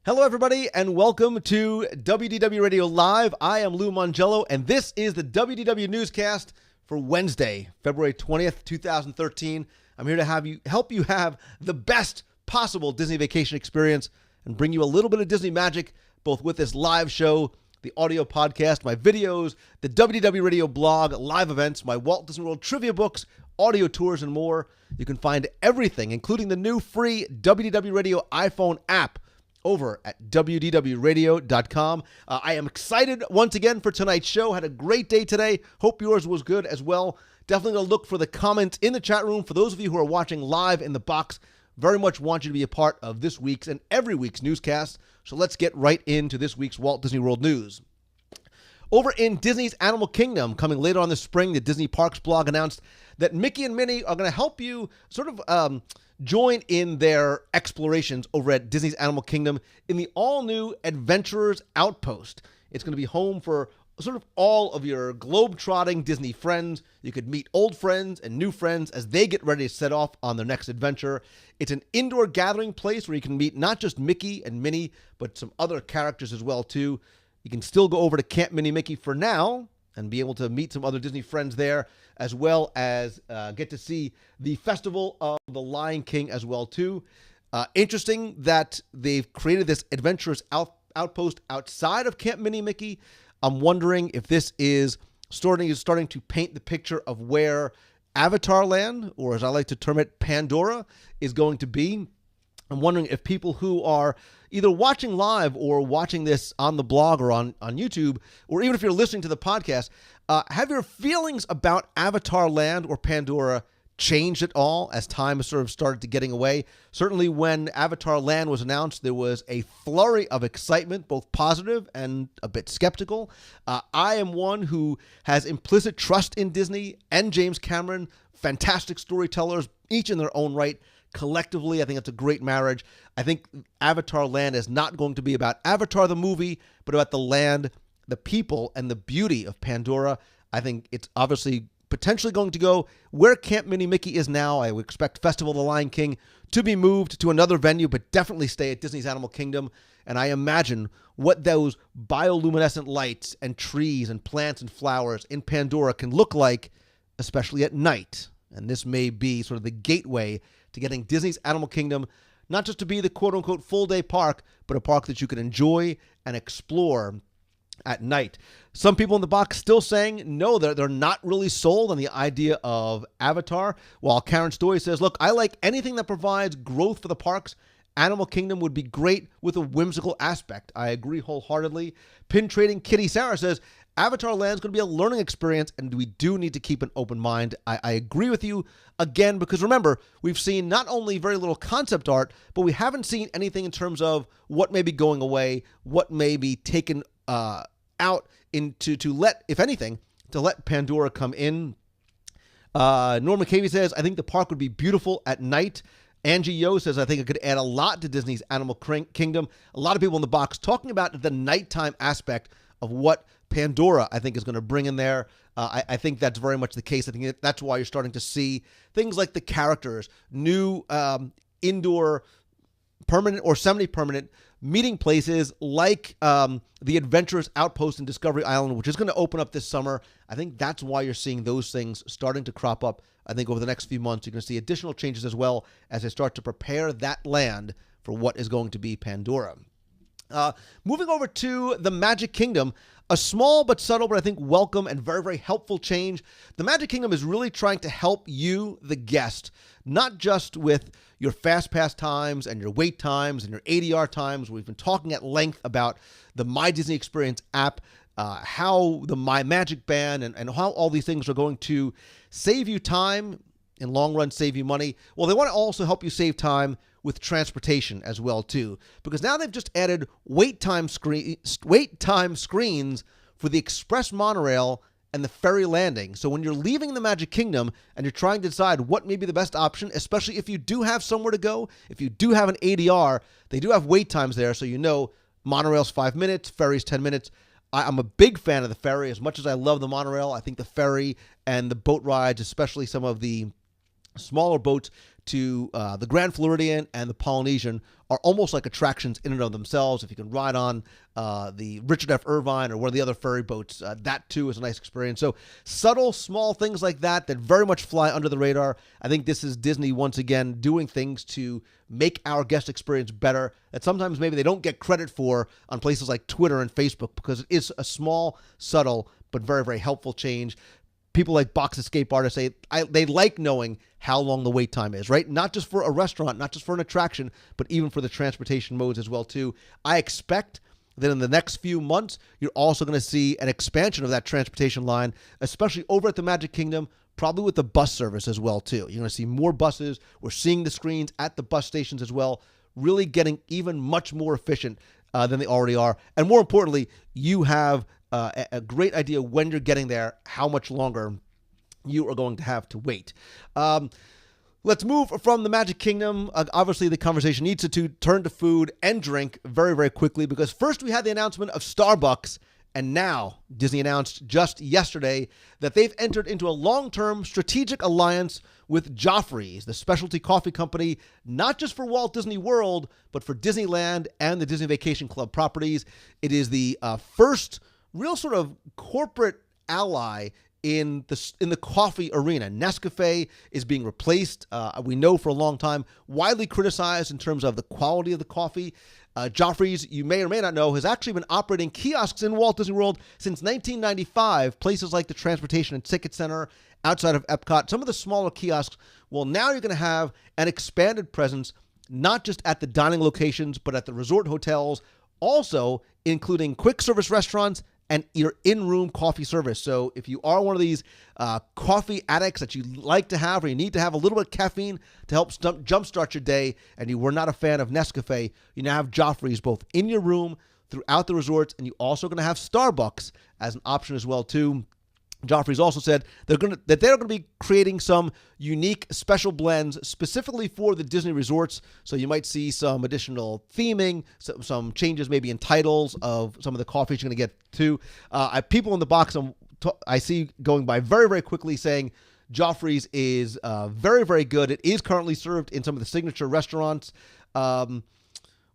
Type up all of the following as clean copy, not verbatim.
Hello, everybody, and welcome to WDW Radio Live. I am Lou Mongello, and this is the WDW newscast for Wednesday, February 20th, 2013. I'm here to help you have the best possible Disney vacation experience and bring you a little bit of Disney magic, both with this live show, the audio podcast, my videos, the WDW Radio blog, live events, my Walt Disney World trivia books, audio tours, and more. You can find everything, including the new free WDW Radio iPhone app, over at WDWradio.com. I am excited once again for tonight's show. Had a great day today. Hope yours was good as well. Definitely going to look for the comments in the chat room. For those of you who are watching live in the box, very much want you to be a part of this week's and every week's newscast. So let's get right into this week's Walt Disney World news. Over in Disney's Animal Kingdom, coming later on this spring, the Disney Parks blog announced that Mickey and Minnie are going to help you sort of join in their explorations over at Disney's Animal Kingdom in the all-new Adventurers Outpost. It's going to be home for sort of all of your globe-trotting Disney friends. You could meet old friends and new friends as they get ready to set off on their next adventure. It's an indoor gathering place where you can meet not just Mickey and Minnie, but some other characters as well, too. You can still go over to Camp Mini Mickey for now and be able to meet some other Disney friends there, as well as get to see the Festival of the Lion King as well, too. Interesting that they've created this Adventurers Outpost outside of Camp Mini Mickey. I'm wondering if this is starting to paint the picture of where Avatar Land, or as I like to term it, Pandora, is going to be. I'm wondering if people who are either watching live or watching this on the blog or on YouTube, or even if you're listening to the podcast, have your feelings about Avatar Land or Pandora changed at all as time has sort of started to getting away? Certainly when Avatar Land was announced, there was a flurry of excitement, both positive and a bit skeptical. I am one who has implicit trust in Disney and James Cameron, fantastic storytellers, each in their own right. Collectively, I think it's a great marriage. I think Avatar Land is not going to be about Avatar the movie, but about the land, the people, and the beauty of Pandora. I think it's obviously potentially going to go where Camp Mini Mickey is now. I would expect Festival of the Lion King to be moved to another venue, but definitely stay at Disney's Animal Kingdom. And I imagine what those bioluminescent lights and trees and plants and flowers in Pandora can look like, especially at night. And this may be sort of the gateway to getting Disney's Animal Kingdom not just to be the quote-unquote full-day park, but a park that you can enjoy and explore at night. Some people in the box still saying no, they're not really sold on the idea of Avatar, while Karen Story says, look, I like anything that provides growth for the parks. Animal Kingdom would be great with a whimsical aspect. I agree wholeheartedly. Pin Trading Kitty Sarah says, Avatar Land is going to be a learning experience, and we do need to keep an open mind. I agree with you, again, because remember, we've seen not only very little concept art, but we haven't seen anything in terms of what may be going away, what may be taken out to let, if anything, to let Pandora come in. Norma Cavey says, I think the park would be beautiful at night. Angie Yo says, I think it could add a lot to Disney's Animal Kingdom. A lot of people in the box talking about the nighttime aspect of what Pandora, I think, is going to bring in there. I think that's very much the case. I think that's why you're starting to see things like the characters, new indoor, permanent or semi-permanent meeting places like the Adventurers Outpost in Discovery Island, which is going to open up this summer. I think that's why you're seeing those things starting to crop up. I think over the next few months, you're going to see additional changes as well as they start to prepare that land for what is going to be Pandora. Moving over to the Magic Kingdom, a small but subtle, but I think welcome and very, very helpful change. The Magic Kingdom is really trying to help you, the guest, not just with your Fast Pass times and your wait times and your ADR times. We've been talking at length about the My Disney Experience app, how the My Magic Band and how all these things are going to save you time, in long run save you money. Well, they want to also help you save time with transportation as well too, because now they've just added wait time screens for the express monorail and the ferry landing. So when you're leaving the Magic Kingdom and you're trying to decide what may be the best option, especially if you do have somewhere to go, if you do have an ADR, they do have wait times there, so you know monorail's 5 minutes, ferry's 10 minutes. I'm a big fan of the ferry. As much as I love the monorail, I think the ferry and the boat rides, especially some of the smaller boats to the Grand Floridian and the Polynesian are almost like attractions in and of themselves. If you can ride on the Richard F. Irvine or one of the other ferry boats, that too is a nice experience. So subtle, small things like that very much fly under the radar. I think this is Disney once again doing things to make our guest experience better that sometimes maybe they don't get credit for on places like Twitter and Facebook, because it is a small, subtle, but very, very helpful change. People like Box Escape artists say they like knowing how long the wait time is, right? Not just for a restaurant, not just for an attraction, but even for the transportation modes as well, too. I expect that in the next few months, you're also going to see an expansion of that transportation line, especially over at the Magic Kingdom, probably with the bus service as well, too. You're going to see more buses. We're seeing the screens at the bus stations as well, really getting even much more efficient than they already are. And more importantly, you have a great idea when you're getting there, how much longer you are going to have to wait. Let's move from the Magic Kingdom. Obviously, the conversation needs to turn to food and drink very, very quickly, because first we had the announcement of Starbucks, and now Disney announced just yesterday that they've entered into a long-term strategic alliance with Joffrey's, the specialty coffee company, not just for Walt Disney World, but for Disneyland and the Disney Vacation Club properties. It is the first real sort of corporate ally in the coffee arena. Nescafe is being replaced. We know for a long time, widely criticized in terms of the quality of the coffee. Joffrey's, you may or may not know, has actually been operating kiosks in Walt Disney World since 1995. Places like the Transportation and Ticket Center, outside of Epcot, some of the smaller kiosks. Well, now you're going to have an expanded presence, not just at the dining locations, but at the resort hotels, also including quick service restaurants and your in-room coffee service. So if you are one of these coffee addicts that you like to have, or you need to have a little bit of caffeine to help jumpstart your day, and you were not a fan of Nescafe, you now have Joffrey's both in your room, throughout the resorts, and you also going to have Starbucks as an option as well too. Joffrey's also said they're going to be creating some unique special blends specifically for the Disney resorts. So you might see some additional theming, some changes maybe in titles of some of the coffees you're going to get too. People in the box I see going by very, very quickly saying Joffrey's is very, very good. It is currently served in some of the signature restaurants.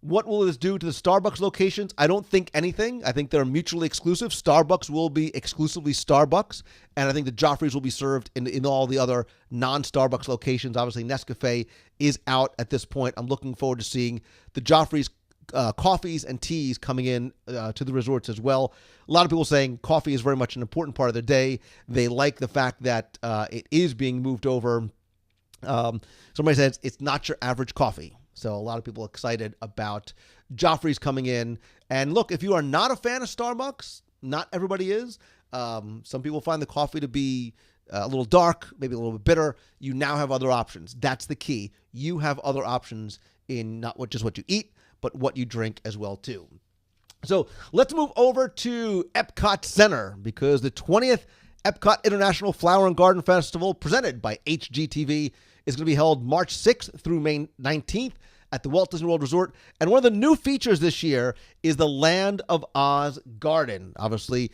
What will this do to the Starbucks locations? I don't think anything. I think they're mutually exclusive. Starbucks will be exclusively Starbucks, and I think the Joffrey's will be served in all the other non-Starbucks locations. Obviously, Nescafe is out at this point. I'm looking forward to seeing the Joffrey's coffees and teas coming in to the resorts as well. A lot of people saying coffee is very much an important part of their day. They like the fact that it is being moved over. Somebody says it's not your average coffee. So a lot of people are excited about Joffrey's coming in. And look, if you are not a fan of Starbucks, not everybody is. Some people find the coffee to be a little dark, maybe a little bit bitter. You now have other options. That's the key. You have other options in not just what you eat, but what you drink as well too. So let's move over to Epcot Center, because the 20th Epcot International Flower and Garden Festival, presented by HGTV, is going to be held March 6th through May 19th at the Walt Disney World Resort. And one of the new features this year is the Land of Oz Garden. Obviously,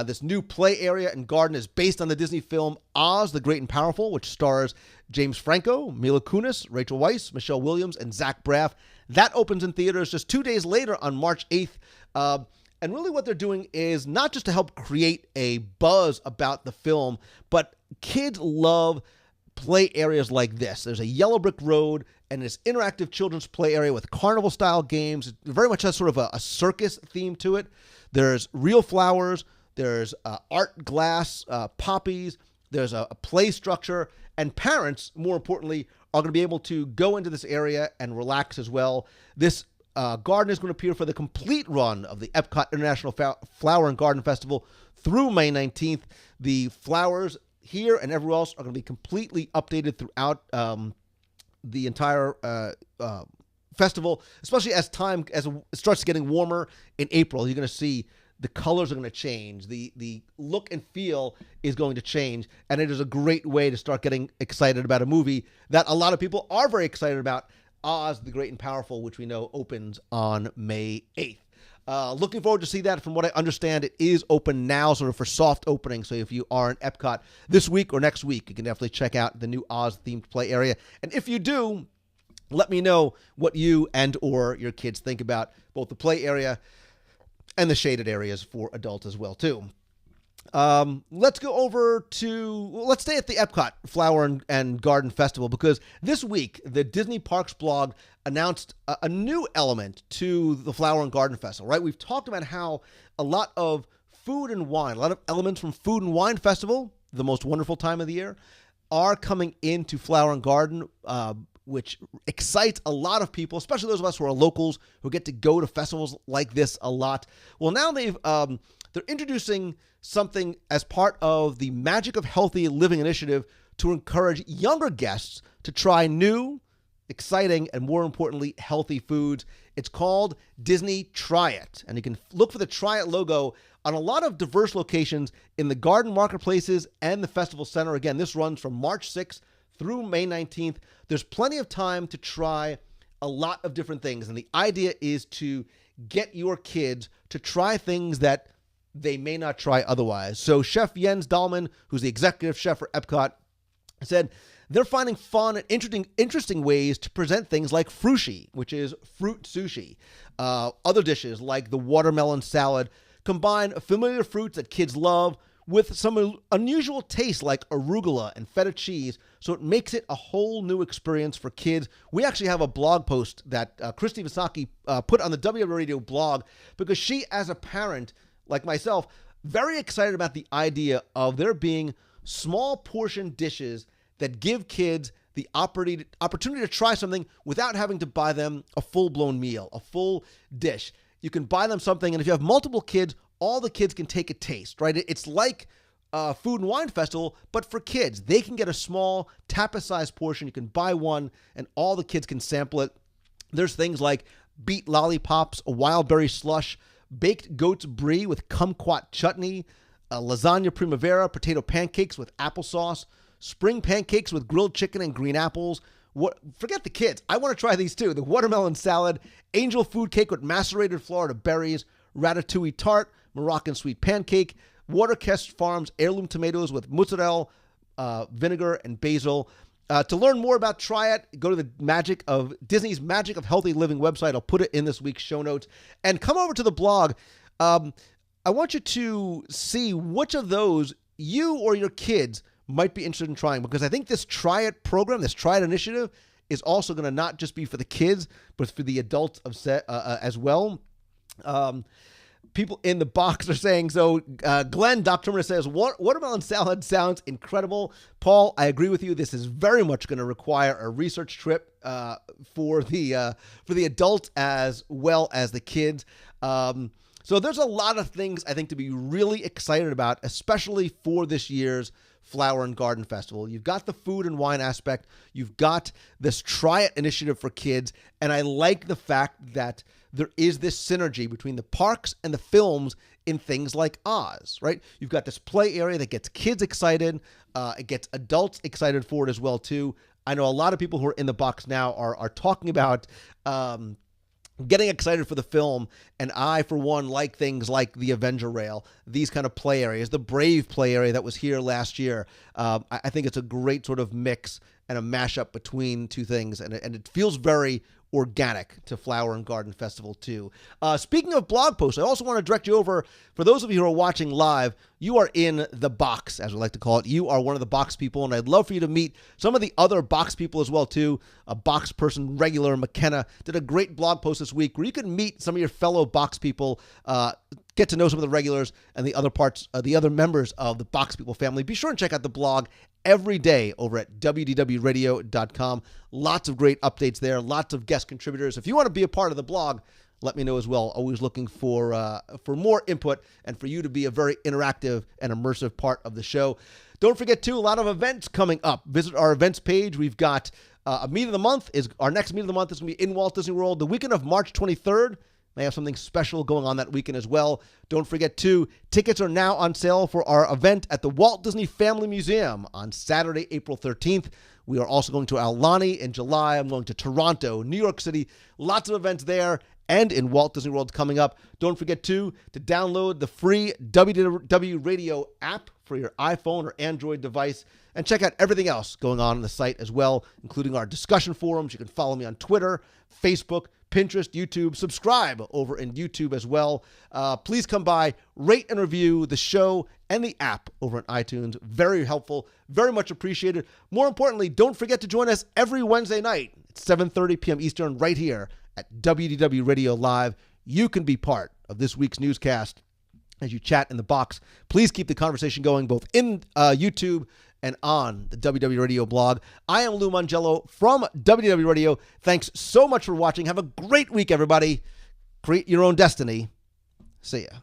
this new play area and garden is based on the Disney film Oz, the Great and Powerful, which stars James Franco, Mila Kunis, Rachel Weisz, Michelle Williams, and Zach Braff. That opens in theaters just 2 days later on March 8th. And really what they're doing is not just to help create a buzz about the film, but kids love play areas like this. There's a yellow brick road and this interactive children's play area with carnival-style games. It very much has sort of a circus theme to it. There's real flowers. There's art glass, poppies. There's a play structure. And parents, more importantly, are going to be able to go into this area and relax as well. This garden is going to appear for the complete run of the Epcot International Flower and Garden Festival through May 19th. The flowers here and everywhere else are going to be completely updated throughout the entire festival, especially as it starts getting warmer in April. You're going to see the colors are going to change. The look and feel is going to change, and it is a great way to start getting excited about a movie that a lot of people are very excited about, Oz, the Great and Powerful, which we know opens on May 8th. Looking forward to see that. From what I understand, it is open now, sort of for soft opening. So if you are in Epcot this week or next week, you can definitely check out the new Oz-themed play area. And if you do, let me know what you and or your kids think about both the play area and the shaded areas for adults as well, too. Let's stay at the Epcot Flower and Garden Festival, because this week the Disney Parks blog announced a new element to the Flower and Garden Festival, right? We've talked about how a lot of food and wine, a lot of elements from Food and Wine Festival, the most wonderful time of the year, are coming into Flower and Garden, which excites a lot of people, especially those of us who are locals who get to go to festivals like this a lot. Well, now they're introducing something as part of the Magic of Healthy Living initiative to encourage younger guests to try new, exciting, and more importantly, healthy foods. It's called Disney TRYit, and you can look for the TRYit logo on a lot of diverse locations in the garden marketplaces and the festival center. Again, this runs from March 6th through May 19th. There's plenty of time to try a lot of different things, and the idea is to get your kids to try things that they may not try otherwise. So Chef Jens Dahlman, who's the executive chef for Epcot, said they're finding fun and interesting ways to present things like frushi, which is fruit sushi. Other dishes like the watermelon salad combine familiar fruits that kids love with some unusual tastes like arugula and feta cheese, so it makes it a whole new experience for kids. We actually have a blog post that Christy Visaki put on the WDW Radio blog, because she, as a parent, like myself, very excited about the idea of there being small portion dishes that give kids the opportunity to try something without having to buy them a full-blown meal, a full dish. You can buy them something, and if you have multiple kids, all the kids can take a taste, right? It's like Food and Wine Festival, but for kids. They can get a small tapas-sized portion. You can buy one, and all the kids can sample it. There's things like beet lollipops, a wild berry slush, baked goat's brie with kumquat chutney, lasagna primavera, potato pancakes with applesauce, spring pancakes with grilled chicken and green apples. Forget the kids. I want to try these too. The watermelon salad, angel food cake with macerated Florida berries, ratatouille tart, Moroccan sweet pancake, Watercress Farms heirloom tomatoes with mozzarella, vinegar, and basil. To learn more about TRYit, go to the Disney's Magic of Healthy Living website. I'll put it in this week's show notes. And come over to the blog. I want you to see which of those you or your kids might be interested in trying, because I think this TRYit program, this TRYit initiative, is also going to not just be for the kids, but for the adults as well. People in the box are saying, so Glenn, Dr. Turner says, watermelon salad sounds incredible. Paul, I agree with you. This is very much going to require a research trip for the adults as well as the kids. So there's a lot of things I think to be really excited about, especially for this year's Flower and Garden Festival. You've got the food and wine aspect. You've got this TRYit initiative for kids. And I like the fact that there is this synergy between the parks and the films in things like Oz, right? You've got this play area that gets kids excited. It gets adults excited for it as well, too. I know a lot of people who are in the box now are talking about getting excited for the film, and I, for one, like things like the Avenger Rail, these kind of play areas, the Brave play area that was here last year. I think it's a great sort of mix and a mashup between two things, and it feels very organic to Flower and Garden Festival too. Speaking of blog posts, I also want to direct you over, for those of you who are watching live, you are in the box, as we like to call it. You are one of the box people, and I'd love for you to meet some of the other box people as well too. A box person regular, McKenna, did a great blog post this week where you can meet some of your fellow box people, get to know some of the regulars and the other members of the Box People family. Be sure and check out the blog every day over at WDWradio.com. Lots of great updates there, lots of guest contributors. If you want to be a part of the blog, let me know as well. Always looking for more input and for you to be a very interactive and immersive part of the show. Don't forget, too, a lot of events coming up. Visit our events page. We've got a meet of the month. Our next meet of the month is going to be in Walt Disney World the weekend of March 23rd. May have something special going on that weekend as well. Don't forget, too, tickets are now on sale for our event at the Walt Disney Family Museum on Saturday, April 13th. We are also going to Aulani in July. I'm going to Toronto, New York City. Lots of events there. and in Walt Disney World coming up. Don't forget to download the free WDW Radio app for your iPhone or Android device, and check out everything else going on the site as well, including our discussion forums. You can follow me on Twitter, Facebook, Pinterest, YouTube. Subscribe over in YouTube as well. Please come by, rate and review the show and the app over on iTunes. Very helpful, very much appreciated. More importantly, don't forget to join us every Wednesday night at 7:30 p.m. Eastern right here at WDW Radio Live. You can be part of this week's newscast as you chat in the box. Please keep the conversation going both in YouTube and on the WDW Radio blog. I am Lou Mongello from WDW Radio. Thanks so much for watching. Have a great week, everybody. Create your own destiny. See ya.